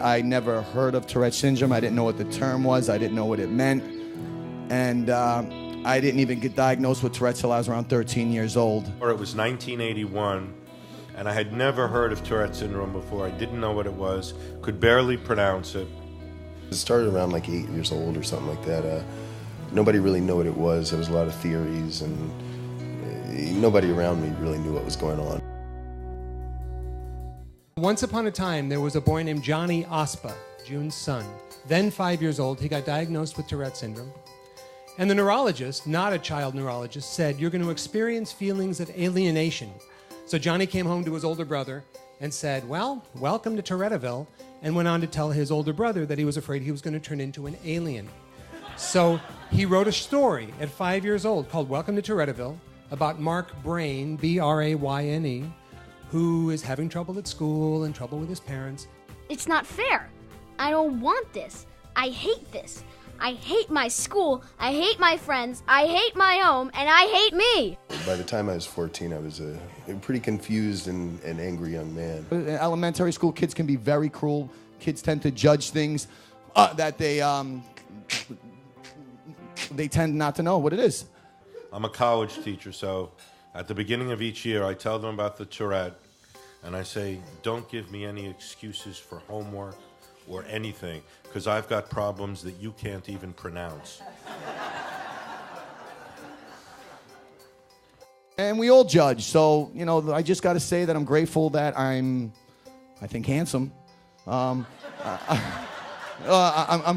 I never heard of Tourette syndrome. I didn't know what the term was. I didn't know what it meant. And I didn't even get diagnosed with Tourette's till I was around 13 years old. Or it was 1981, and I had never heard of Tourette syndrome before. I didn't know what it was, could barely pronounce it. It started around like 8 years old or something like that. Nobody really knew what it was. There was a lot of theories, and nobody around me really knew what was going on. Once upon a time, there was a boy named Johnny Ospa, June's son. Then 5 years old, he got diagnosed with Tourette syndrome. And the neurologist, not a child neurologist, said, "You're going to experience feelings of alienation." So Johnny came home to his older brother and said, "Well, welcome to Touretteville," and went on to tell his older brother that he was afraid he was going to turn into an alien. So he wrote a story at 5 years old called Welcome to Touretteville about Mark Brain, B-R-A-Y-N-E, who is having trouble at school and trouble with his parents. It's not fair. I don't want this. I hate this. I hate my school, I hate my friends, I hate my home, and I hate me. By the time I was 14, I was a pretty confused and angry young man. In elementary school, kids can be very cruel. Kids tend to judge things that they tend not to know what it is. I'm a college teacher, so at the beginning of each year, I tell them about the Tourette, and I say, don't give me any excuses for homework or anything, because I've got problems that you can't even pronounce. And we all judge, so, you know, I just got to say that I'm grateful that I think, handsome. I'm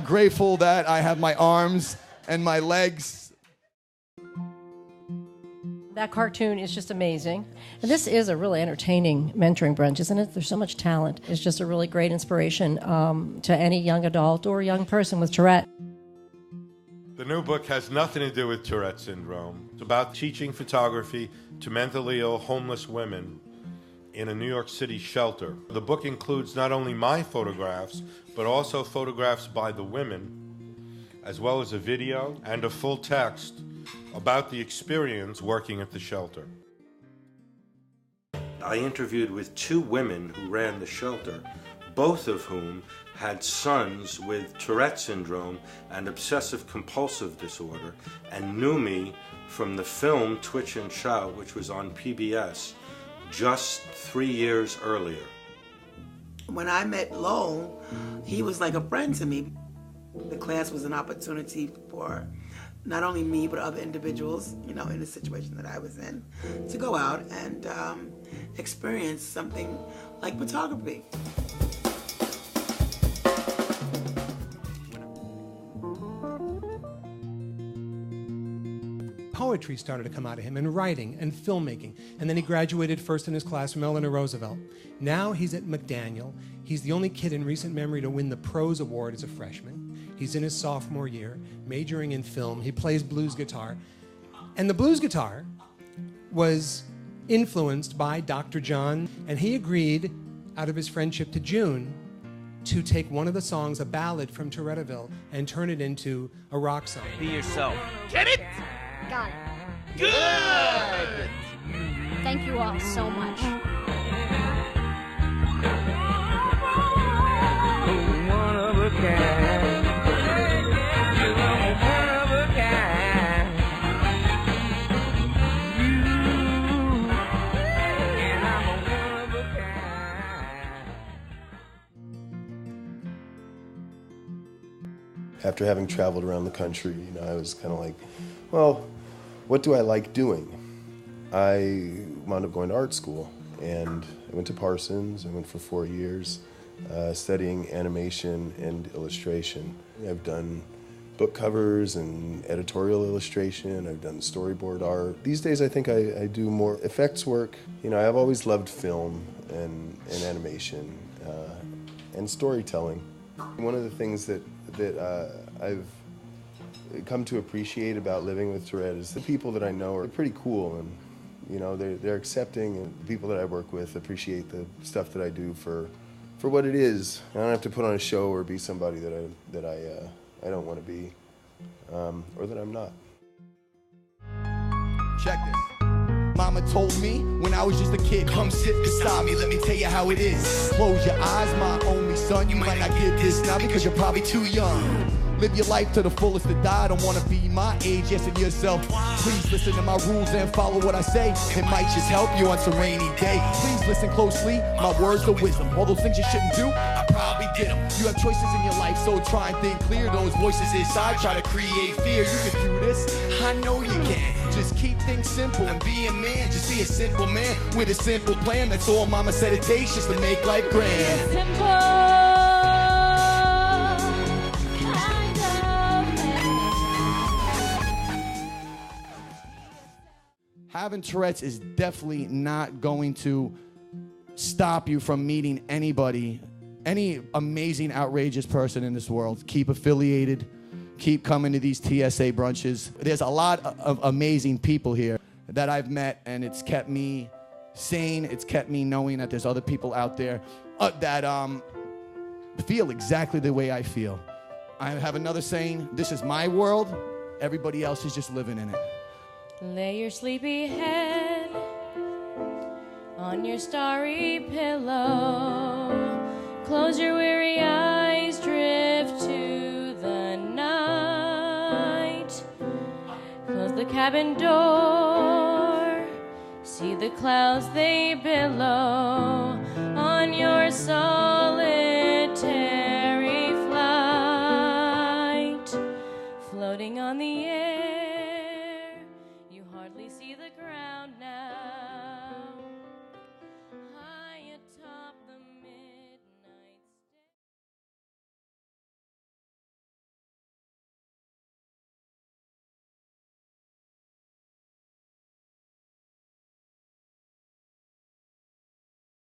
grateful that I have my arms and my legs. That cartoon is just amazing. And this is a really entertaining mentoring brunch, isn't it? There's so much talent. It's just a really great inspiration to any young adult or young person with Tourette. The new book has nothing to do with Tourette syndrome. It's about teaching photography to mentally ill homeless women in a New York City shelter. The book includes not only my photographs, but also photographs by the women, as well as a video and a full text about the experience working at the shelter. I interviewed with 2 women who ran the shelter, both of whom had sons with Tourette syndrome and obsessive compulsive disorder, and knew me from the film Twitch and Shout, which was on PBS just 3 years earlier. When I met Lowell, he was like a friend to me. The class was an opportunity for not only me, but other individuals, you know, in the situation that I was in, to go out and experience something like photography. Poetry started to come out of him, and writing and filmmaking. And then he graduated first in his class from Eleanor Roosevelt. Now he's at McDaniel. He's the only kid in recent memory to win the Prose Award as a freshman. He's in his sophomore year, majoring in film. He plays blues guitar. And the blues guitar was influenced by Dr. John, and he agreed, out of his friendship to June, to take one of the songs, a ballad from Touretteville, and turn it into a rock song. Be yourself. Get it? Got it. Good! Thank you all so much. One of a kind. You're one of a kind. You and I'm a one of a kind. After having traveled around the country, you know, I was kind of like, well, what do I like doing? I wound up going to art school, and I went to Parsons. I went for 4 years studying animation and illustration. I've done book covers and editorial illustration. I've done storyboard art. These days I think I do more effects work. You know, I've always loved film and animation and storytelling. One of the things that I've come to appreciate about living with Tourette is the people that I know are pretty cool, and you know, they're accepting, and the people that I work with appreciate the stuff that I do for what it is. I don't have to put on a show or be somebody that I don't want to be, or that I'm not. Check this. Mama told me when I was just a kid, come sit beside me, let me tell you how it is. Close your eyes, my only son, you might not get this now because you're probably too young. Live your life to the fullest to die. I don't wanna be my age, yes, and yourself. Please listen to my rules and follow what I say. It might just help you on some rainy day. Please listen closely, my words of wisdom. All those things you shouldn't do, I probably did them. You have choices in your life, so try and think clear. Those voices inside try to create fear. You can do this, I know you can. Just keep things simple and be a man. Just be a simple man with a simple plan. That's all Mama said it takes just to make life grand. Simple. Having Tourette's is definitely not going to stop you from meeting anybody, any amazing, outrageous person in this world. Keep affiliated. Keep coming to these TSA brunches. There's a lot of amazing people here that I've met, and it's kept me sane. It's kept me knowing that there's other people out there that feel exactly the way I feel. I have another saying, this is my world. Everybody else is just living in it. Lay your sleepy head on your starry pillow. Close your weary eyes, drift to the night. Close the cabin door, see the clouds they billow on your solitary flight, floating on the air.